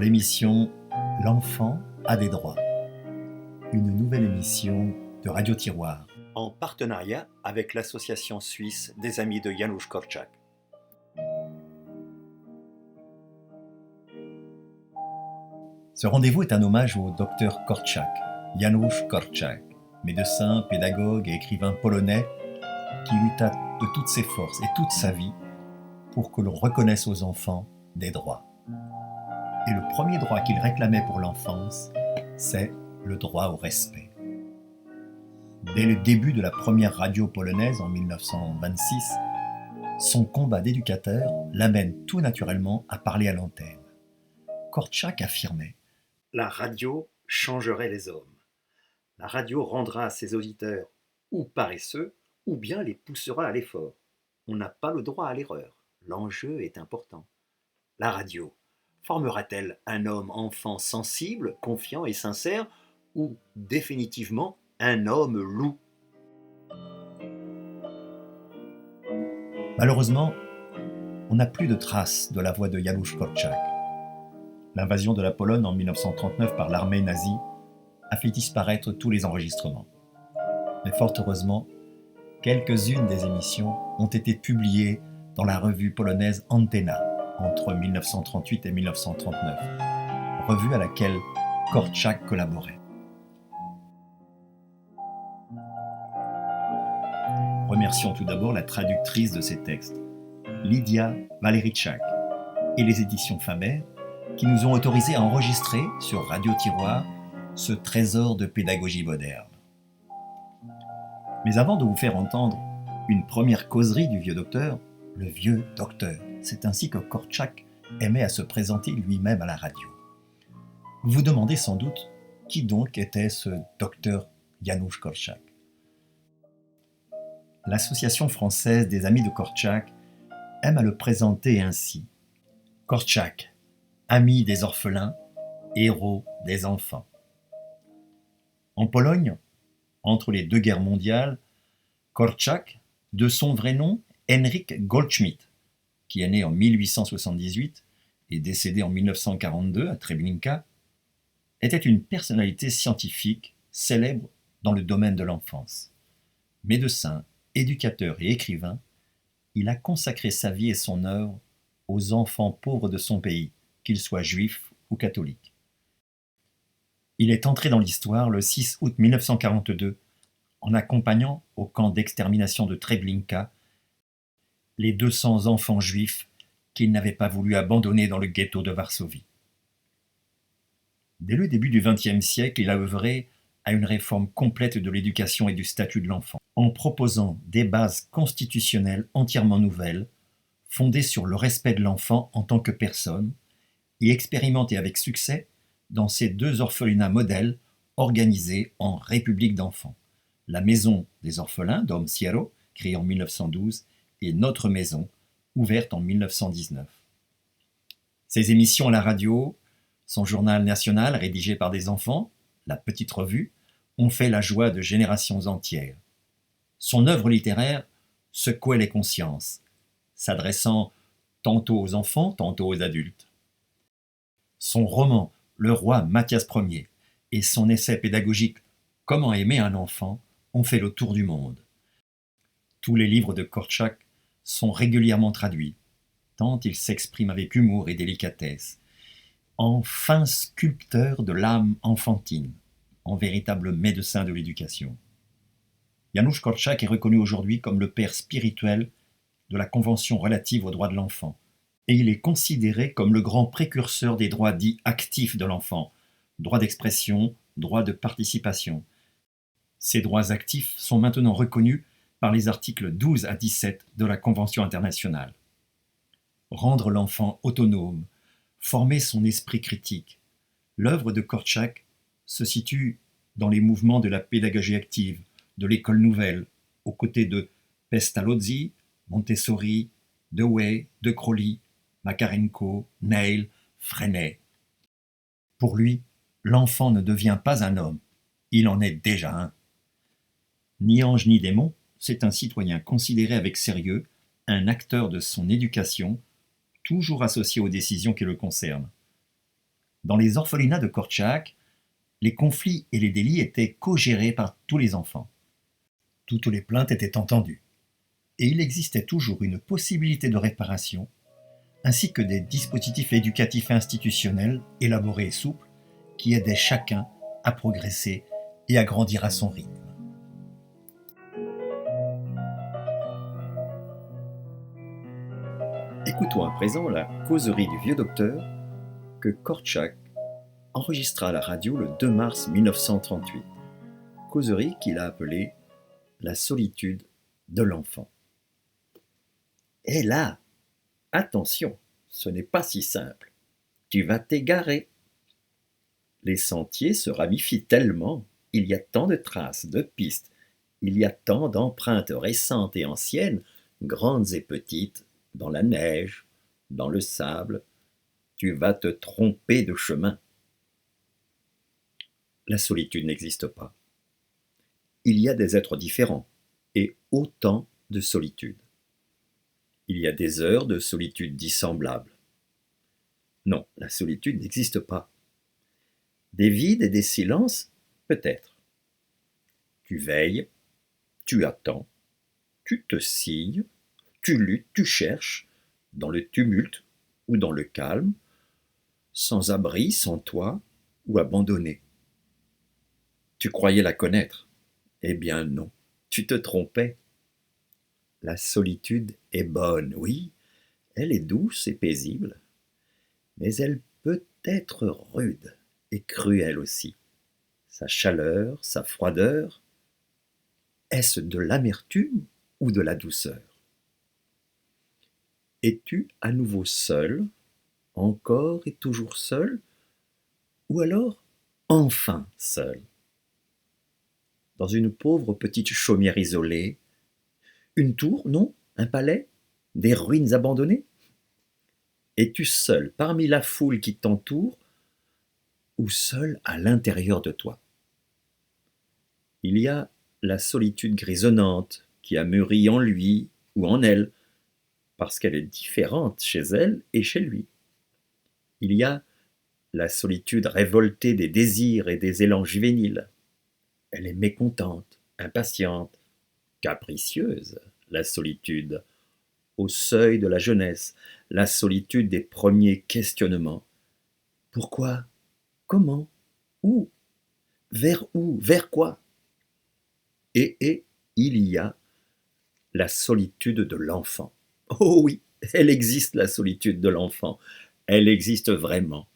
l'émission L'enfant a des droits, une nouvelle émission de Radio Tiroir, en partenariat avec l'association suisse des Amis de Janusz Korczak. Ce rendez-vous est un hommage au docteur Korczak, Janusz Korczak, médecin, pédagogue et écrivain polonais qui lutta de toutes ses forces et toute sa vie pour que l'on reconnaisse aux enfants des droits. Et le premier droit qu'il réclamait pour l'enfance, c'est le droit au respect. Dès le début de la première radio polonaise en 1926, son combat d'éducateur l'amène tout naturellement à parler à l'antenne. Korczak affirmait « La radio changerait les hommes. La radio rendra ses auditeurs ou paresseux, ou bien les poussera à l'effort. On n'a pas le droit à l'erreur. L'enjeu est important. La radio formera-t-elle un homme-enfant sensible, confiant et sincère, ou définitivement un homme loup ?» Malheureusement, on n'a plus de traces de la voix de Janusz Korczak. L'invasion de la Pologne en 1939 par l'armée nazie a fait disparaître tous les enregistrements. Mais fort heureusement, quelques-unes des émissions ont été publiées dans la revue polonaise Antenna entre 1938 et 1939, revue à laquelle Korczak collaborait. Remercions tout d'abord la traductrice de ces textes, Lidia Walericzak, et les éditions Faber, qui nous ont autorisé à enregistrer sur Radio Tiroir ce trésor de pédagogie moderne. Mais avant de vous faire entendre une première causerie du vieux docteur, le vieux docteur, c'est ainsi que Korczak aimait à se présenter lui-même à la radio. Vous vous demandez sans doute qui donc était ce docteur Janusz Korczak. L'Association française des Amis de Korczak aime à le présenter ainsi. Korczak, ami des orphelins, héros des enfants. En Pologne, entre les deux guerres mondiales, Korczak, de son vrai nom Henryk Goldschmidt, qui est né en 1878 et décédé en 1942 à Treblinka, était une personnalité scientifique célèbre dans le domaine de l'enfance. Médecin, éducateur et écrivain, il a consacré sa vie et son œuvre aux enfants pauvres de son pays, qu'ils soient juifs ou catholiques. Il est entré dans l'histoire le 6 août 1942 en accompagnant au camp d'extermination de Treblinka les 200 enfants juifs qu'il n'avait pas voulu abandonner dans le ghetto de Varsovie. Dès le début du XXe siècle, il a œuvré à une réforme complète de l'éducation et du statut de l'enfant, en proposant des bases constitutionnelles entièrement nouvelles, fondées sur le respect de l'enfant en tant que personne, et expérimentées avec succès dans ces deux orphelinats modèles organisés en République d'enfants. La Maison des orphelins d'Om Siero, créée en 1912, et Notre Maison, ouverte en 1919. Ses émissions à la radio, son journal national rédigé par des enfants, La Petite Revue, ont fait la joie de générations entières. Son œuvre littéraire secouait les consciences, s'adressant tantôt aux enfants, tantôt aux adultes. Son roman Le roi Mathias Ier et son essai pédagogique Comment aimer un enfant ont fait le tour du monde. Tous les livres de Korczak sont régulièrement traduits, tant il s'exprime avec humour et délicatesse, en fin sculpteur de l'âme enfantine, en véritable médecin de l'éducation. Janusz Korczak est reconnu aujourd'hui comme le père spirituel de la Convention relative aux droits de l'enfant, et il est considéré comme le grand précurseur des droits dits actifs de l'enfant, droit d'expression, droit de participation. Ces droits actifs sont maintenant reconnus par les articles 12 à 17 de la Convention internationale. Rendre l'enfant autonome, former son esprit critique. L'œuvre de Korczak se situe dans les mouvements de la pédagogie active, de l'école nouvelle, aux côtés de Pestalozzi, Montessori, Dewey, De Crowley, Makarenko, Neil, Freinet. Pour lui, l'enfant ne devient pas un homme, il en est déjà un. Ni ange ni démon, c'est un citoyen considéré avec sérieux, un acteur de son éducation, toujours associé aux décisions qui le concernent. Dans les orphelinats de Korczak, les conflits et les délits étaient co-gérés par tous les enfants. Toutes les plaintes étaient entendues. Et il existait toujours une possibilité de réparation, ainsi que des dispositifs éducatifs institutionnels élaborés et souples qui aidaient chacun à progresser et à grandir à son rythme. Écoutons à présent la causerie du vieux docteur que Korczak enregistra à la radio le 2 mars 1938. Causerie qu'il a appelée la solitude de l'enfant. Et là, attention, ce n'est pas si simple. Tu vas t'égarer. Les sentiers se ramifient tellement, il y a tant de traces, de pistes, il y a tant d'empreintes récentes et anciennes, grandes et petites, dans la neige, dans le sable, tu vas te tromper de chemin. La solitude n'existe pas. Il y a des êtres différents et autant de solitude. Il y a des heures de solitude dissemblables. Non, la solitude n'existe pas. Des vides et des silences, peut-être. Tu veilles, tu attends, tu te signes, tu luttes, tu cherches, dans le tumulte ou dans le calme, sans abri, sans toit ou abandonné. Tu croyais la connaître. Eh bien non, tu te trompais. La solitude est bonne, oui, elle est douce et paisible, mais elle peut être rude et cruelle aussi. Sa chaleur, sa froideur, est-ce de l'amertume ou de la douceur? Es-tu à nouveau seul, encore et toujours seul, ou alors enfin seul? Dans une pauvre petite chaumière isolée, une tour, non? Un palais? Des ruines abandonnées? Es-tu seul parmi la foule qui t'entoure ou seul à l'intérieur de toi? Il y a la solitude grisonnante qui a mûri en lui ou en elle, parce qu'elle est différente chez elle et chez lui. Il y a la solitude révoltée des désirs et des élans juvéniles. Elle est mécontente, impatiente, capricieuse, la solitude, au seuil de la jeunesse, la solitude des premiers questionnements. Pourquoi? Comment? Où? Vers où? Vers quoi? Et il y a la solitude de l'enfant. Oh oui, elle existe, la solitude de l'enfant. Elle existe vraiment.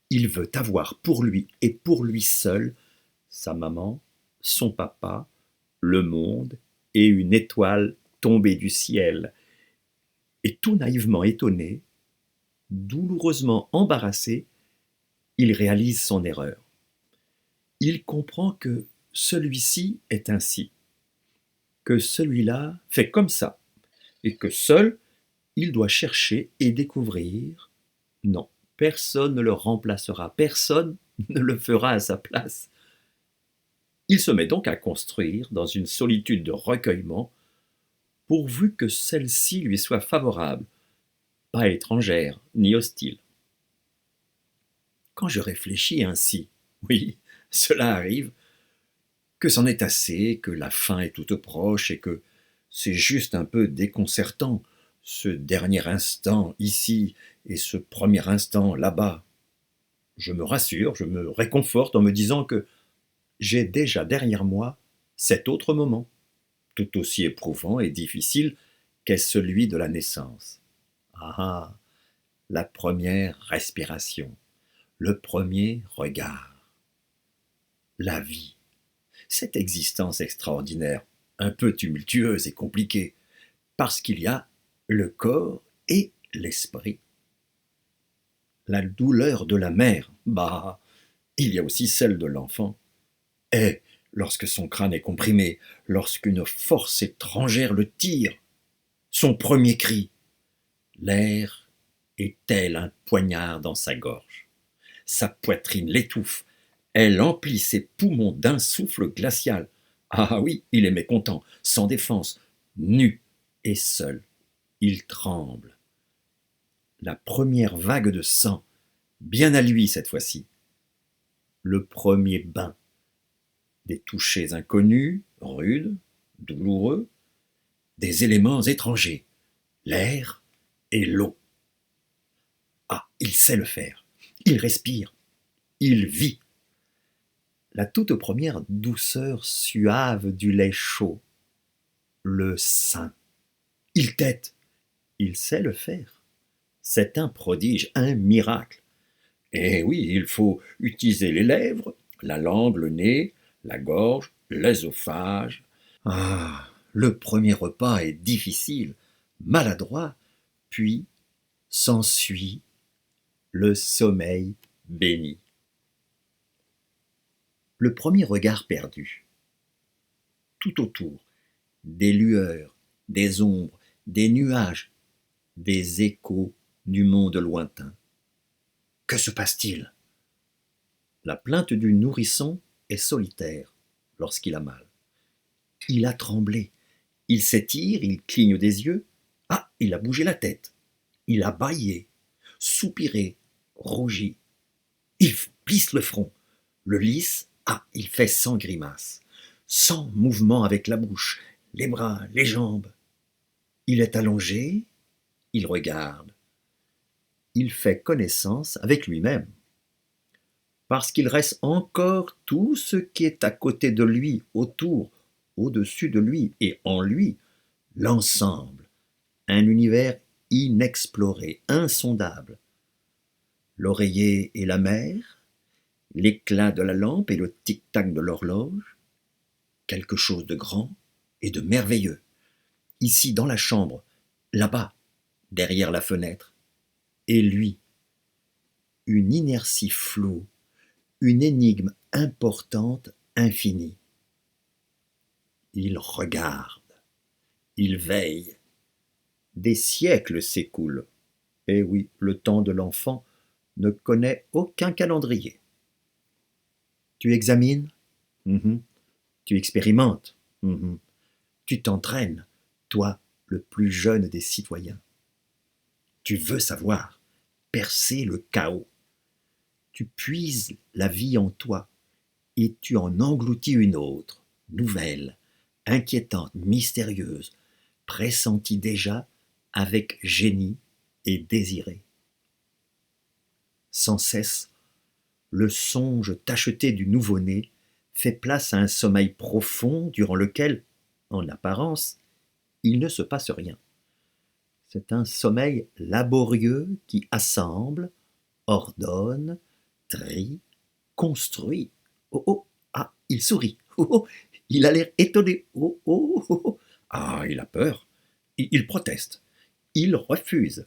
Il veut avoir pour lui et pour lui seul sa maman, son papa, le monde et une étoile tombée du ciel. Et tout naïvement étonné, douloureusement embarrassé, il réalise son erreur. Il comprend que celui-ci est ainsi, que celui-là fait comme ça, et que seul, il doit chercher et découvrir. Non, personne ne le remplacera, personne ne le fera à sa place. Il se met donc à construire dans une solitude de recueillement, pourvu que celle-ci lui soit favorable, pas étrangère ni hostile. Quand je réfléchis ainsi, oui, cela arrive, que c'en est assez, que la fin est toute proche et que c'est juste un peu déconcertant, ce dernier instant ici et ce premier instant là-bas. Je me rassure, je me réconforte en me disant que j'ai déjà derrière moi cet autre moment, tout aussi éprouvant et difficile qu'est celui de la naissance. Ah, la première respiration, le premier regard, la vie, cette existence extraordinaire, un peu tumultueuse et compliquée, parce qu'il y a le corps et l'esprit. La douleur de la mère, bah, il y a aussi celle de l'enfant. Et lorsque son crâne est comprimé, lorsqu'une force étrangère le tire, son premier cri, l'air est tel un poignard dans sa gorge. Sa poitrine l'étouffe, elle emplit ses poumons d'un souffle glacial. Ah oui, il est mécontent, sans défense, nu et seul. Il tremble. La première vague de sang Bien à lui cette fois-ci. Le premier bain. Des touchers inconnus, rudes, douloureux, des éléments étrangers, l'air et l'eau. Ah, il sait le faire. Il respire. Il vit. La toute première douceur suave du lait chaud. Le sein. Il tète. Il sait le faire. C'est un prodige, un miracle. Et oui, il faut utiliser les lèvres, la langue, le nez, la gorge, l'œsophage. Ah, le premier repas est difficile, maladroit, puis s'ensuit le sommeil béni. Le premier regard perdu. Tout autour, des lueurs, des ombres, des nuages, des échos du monde lointain. Que se passe-t-il? La plainte du nourrisson est solitaire lorsqu'il a mal. Il a tremblé, il s'étire, il cligne des yeux. Ah, il a bougé la tête, il a bâillé, soupiré, rougi. Il plisse le front, le lisse. Ah, il fait 100 grimaces, 100 mouvements avec la bouche, les bras, les jambes. Il est allongé, il regarde. Il fait connaissance avec lui-même. Parce qu'il reste encore tout ce qui est à côté de lui, autour, au-dessus de lui et en lui, l'ensemble, un univers inexploré, insondable. L'oreiller et la mer, l'éclat de la lampe et le tic-tac de l'horloge, quelque chose de grand et de merveilleux. Ici dans la chambre, là-bas, derrière la fenêtre, et lui, une inertie floue, une énigme importante, infinie. Il regarde, il veille. Des siècles s'écoulent. Et oui, le temps de l'enfant ne connaît aucun calendrier. Tu examines? Tu expérimentes? Tu t'entraînes, toi, le plus jeune des citoyens. Tu veux savoir, percer le chaos. Tu puises la vie en toi et tu en engloutis une autre, nouvelle, inquiétante, mystérieuse, pressentie déjà avec génie et désirée. Sans cesse, le songe tacheté du nouveau-né fait place à un sommeil profond durant lequel, en apparence, il ne se passe rien. C'est un sommeil laborieux qui assemble, ordonne, trie, construit. Oh oh, ah, il sourit. Oh oh, il a l'air étonné. Oh oh, oh oh. Ah, il a peur. Il proteste. Il refuse.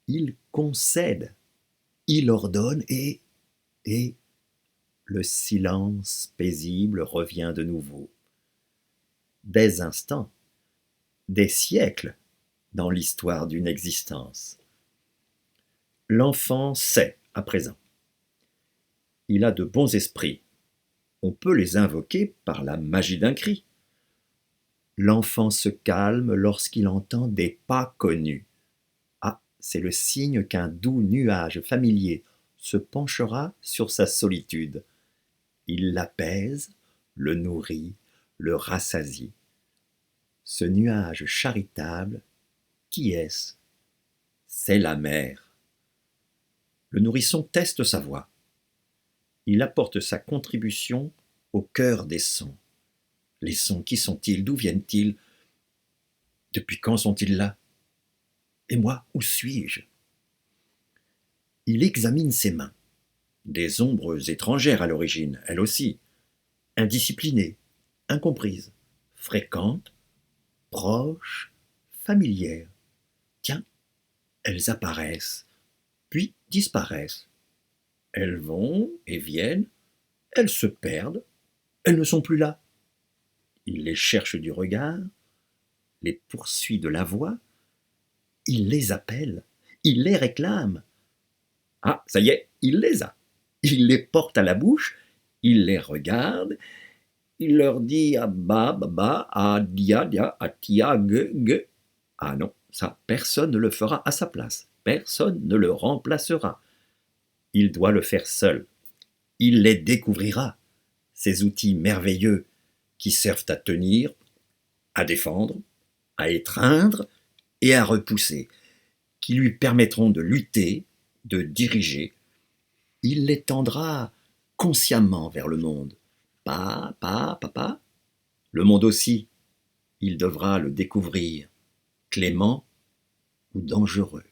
Il concède. Il ordonne et le silence paisible revient de nouveau. Des instants, des siècles dans l'histoire d'une existence. L'enfant sait à présent. Il a de bons esprits. On peut les invoquer par la magie d'un cri. L'enfant se calme lorsqu'il entend des pas connus. Ah, c'est le signe qu'un doux nuage familier se penchera sur sa solitude. Il l'apaise, le nourrit, le rassasie. Ce nuage charitable, qui est-ce? C'est la mère. Le nourrisson teste sa voix. Il apporte sa contribution au cœur des sons. Les sons, qui sont-ils? D'où viennent-ils? Depuis quand sont-ils là? Et moi, où suis-je? Il examine ses mains. Des ombres étrangères à l'origine, elles aussi. Indisciplinées, incomprises, fréquentes, proches, familières. Tiens, elles apparaissent, puis disparaissent. Elles vont et viennent, elles se perdent, elles ne sont plus là. Il les cherche du regard, les poursuit de la voix, il les appelle, il les réclame. Ah, ça y est, il les a. Il les porte à la bouche, il les regarde, il leur dit Abba, Baba, Adia, Dia, Atia, Ge. Ah non, ça, personne ne le fera à sa place, personne ne le remplacera. Il doit le faire seul. Il les découvrira, ces outils merveilleux qui servent à tenir, à défendre, à étreindre et à repousser, qui lui permettront de lutter, de diriger. Il les tendra consciemment vers le monde. Papa. Le monde aussi, il devra le découvrir, clément ou dangereux.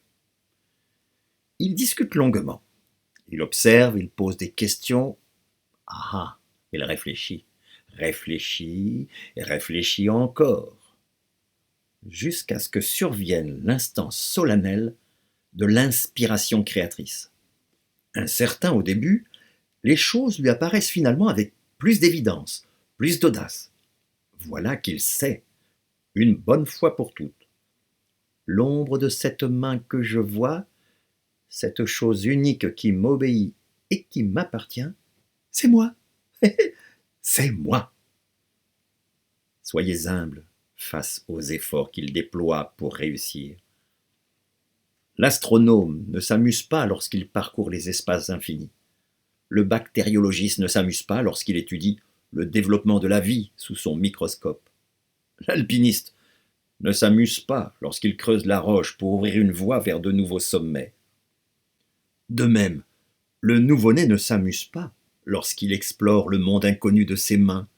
Il discute longuement. Il observe, il pose des questions. Ah, il réfléchit et réfléchit encore, jusqu'à ce que survienne l'instant solennel de l'inspiration créatrice. Incertain au début, les choses lui apparaissent finalement avec plus d'évidence, plus d'audace. Voilà qu'il sait, une bonne fois pour toutes. L'ombre de cette main que je vois, cette chose unique qui m'obéit et qui m'appartient, c'est moi. C'est moi. Soyez humble face aux efforts qu'il déploie pour réussir. L'astronome ne s'amuse pas lorsqu'il parcourt les espaces infinis. Le bactériologiste ne s'amuse pas lorsqu'il étudie le développement de la vie sous son microscope. L'alpiniste ne s'amuse pas lorsqu'il creuse la roche pour ouvrir une voie vers de nouveaux sommets. De même, le nouveau-né ne s'amuse pas lorsqu'il explore le monde inconnu de ses mains,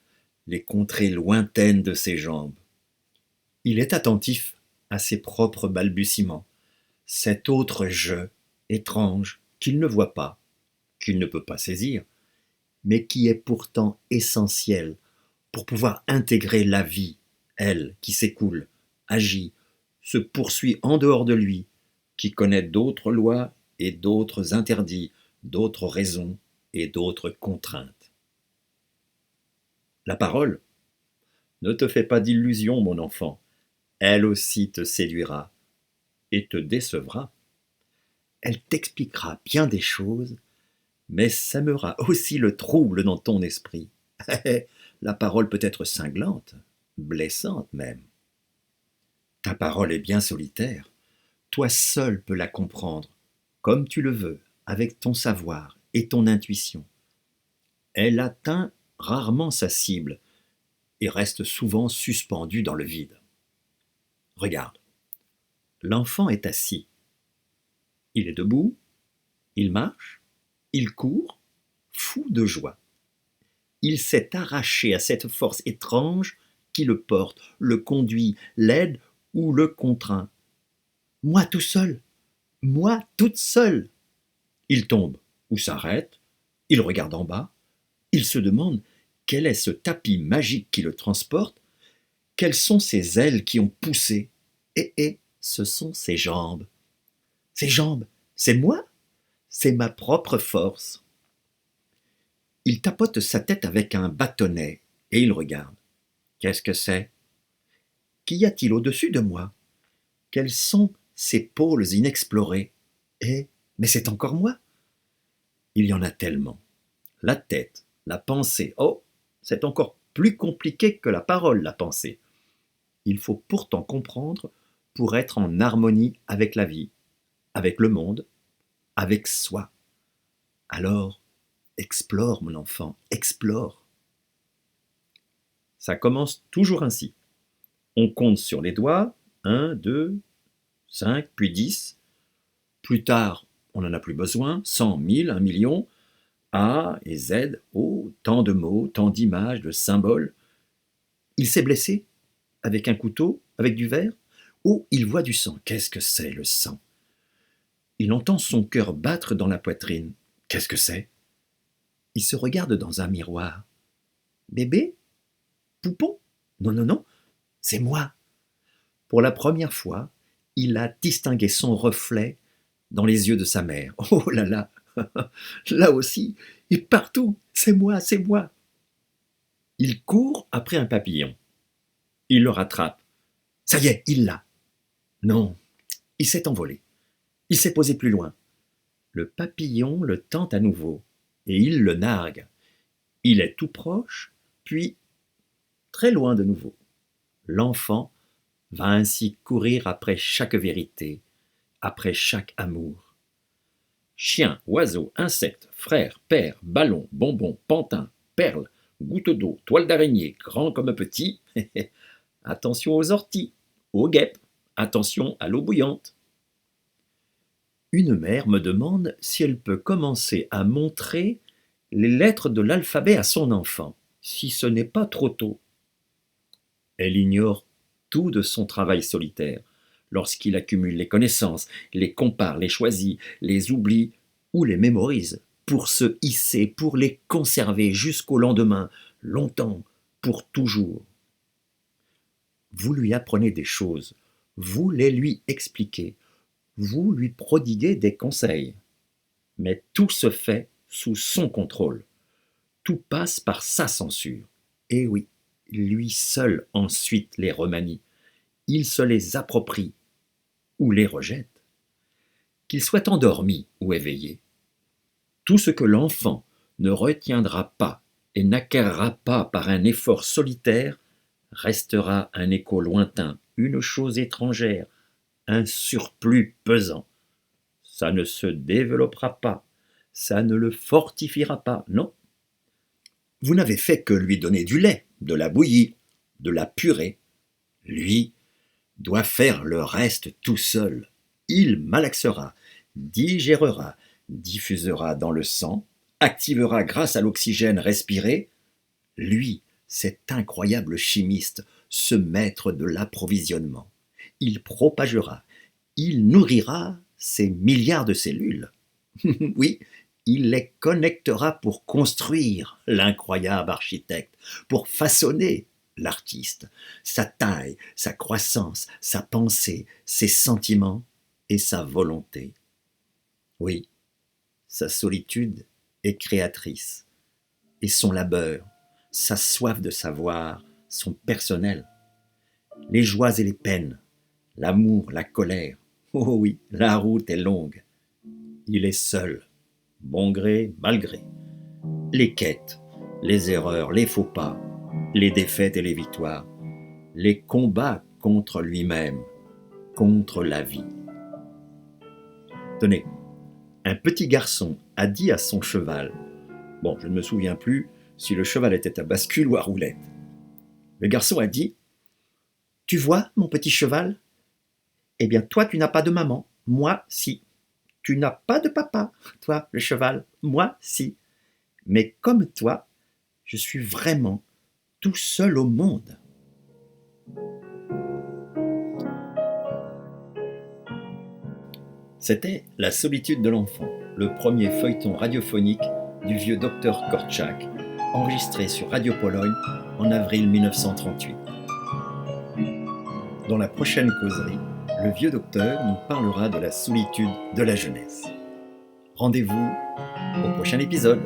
les contrées lointaines de ses jambes. Il est attentif à ses propres balbutiements, cet autre jeu étrange qu'il ne voit pas, qu'il ne peut pas saisir, mais qui est pourtant essentiel pour pouvoir intégrer la vie, elle, qui s'écoule, agit, se poursuit en dehors de lui, qui connaît d'autres lois et d'autres interdits, d'autres raisons et d'autres contraintes. La parole, ne te fais pas d'illusions, mon enfant, elle aussi te séduira et te décevra. Elle t'expliquera bien des choses, mais sèmera aussi le trouble dans ton esprit. La parole peut être cinglante, blessante même. Ta parole est bien solitaire. Toi seul peux la comprendre, comme tu le veux, avec ton savoir et ton intuition. Elle atteint rarement sa cible et reste souvent suspendue dans le vide. Regarde, l'enfant est assis. Il est debout, il marche, il court, fou de joie. Il s'est arraché à cette force étrange qui le porte, le conduit, l'aide ou le contraint. Moi tout seul, moi toute seule. Il tombe ou s'arrête, il regarde en bas, il se demande quel est ce tapis magique qui le transporte, quelles sont ces ailes qui ont poussé, et ce sont ses jambes. Ses jambes, c'est moi, c'est ma propre force. Il tapote sa tête avec un bâtonnet et il regarde. Qu'est-ce que c'est? Qu'y a-t-il au-dessus de moi? Quels sont ces pôles inexplorés? Mais c'est encore moi. Il y en a tellement. La tête, la pensée, oh, c'est encore plus compliqué que la parole, la pensée. Il faut pourtant comprendre pour être en harmonie avec la vie, avec le monde, avec soi. Alors, explore, mon enfant, explore. Ça commence toujours ainsi. On compte sur les doigts, 1, 2, 5, puis 10. Plus tard, on n'en a plus besoin, 100, 1000, 1 million. A et Z, oh, tant de mots, tant d'images, de symboles. Il s'est blessé avec un couteau, avec du verre. Oh, il voit du sang. Qu'est-ce que c'est, le sang? Il entend son cœur battre dans la poitrine. Qu'est-ce que c'est? Il se regarde dans un miroir. Bébé? Poupon? Non, c'est moi. Pour la première fois, il a distingué son reflet dans les yeux de sa mère. Oh là là, là aussi, et partout, c'est moi, c'est moi. Il court après un papillon. Il le rattrape. Ça y est, il l'a. Non, il s'est envolé. Il s'est posé plus loin. Le papillon le tente à nouveau, et il le nargue. Il est tout proche, puis très loin de nouveau. L'enfant va ainsi courir après chaque vérité, après chaque amour. Chien, oiseau, insecte, frère, père, ballon, bonbon, pantin, perle, goutte d'eau, toile d'araignée, grand comme petit. Attention aux orties, aux guêpes, attention à l'eau bouillante. Une mère me demande si elle peut commencer à montrer les lettres de l'alphabet à son enfant, si ce n'est pas trop tôt. Elle ignore tout de son travail solitaire, lorsqu'il accumule les connaissances, les compare, les choisit, les oublie ou les mémorise, pour se hisser, pour les conserver jusqu'au lendemain, longtemps, pour toujours. Vous lui apprenez des choses, vous les lui expliquez, vous lui prodiguez des conseils. Mais tout se fait sous son contrôle. Tout passe par sa censure. Et oui, lui seul ensuite les remanie. Il se les approprie ou les rejette. Qu'il soit endormi ou éveillé. Tout ce que l'enfant ne retiendra pas et n'acquerra pas par un effort solitaire restera un écho lointain, une chose étrangère, un surplus pesant. Ça ne se développera pas, ça ne le fortifiera pas, non. Vous n'avez fait que lui donner du lait, de la bouillie, de la purée. Lui doit faire le reste tout seul. Il malaxera, digérera, diffusera dans le sang, activera grâce à l'oxygène respiré. Lui, cet incroyable chimiste, ce maître de l'approvisionnement. Il propagera, il nourrira ces milliards de cellules. Oui, il les connectera pour construire l'incroyable architecte, pour façonner l'artiste, sa taille, sa croissance, sa pensée, ses sentiments et sa volonté. Oui, sa solitude est créatrice, et son labeur, sa soif de savoir sont personnels. Les joies et les peines, l'amour, la colère, oh oui, la route est longue. Il est seul, bon gré, mal gré. Les quêtes, les erreurs, les faux pas, les défaites et les victoires, les combats contre lui-même, contre la vie. Tenez, un petit garçon a dit à son cheval, bon, je ne me souviens plus si le cheval était à bascule ou à roulette. Le garçon a dit, « Tu vois, mon petit cheval ? Eh bien, toi, tu n'as pas de maman, moi, si. Tu n'as pas de papa, toi, le cheval, moi, si. Mais comme toi, je suis vraiment tout seul au monde. » C'était La solitude de l'enfant, le premier feuilleton radiophonique du vieux docteur Kortchak, enregistré sur Radio Pologne en avril 1938. Dans la prochaine causerie, le vieux docteur nous parlera de la solitude de la jeunesse. Rendez-vous au prochain épisode.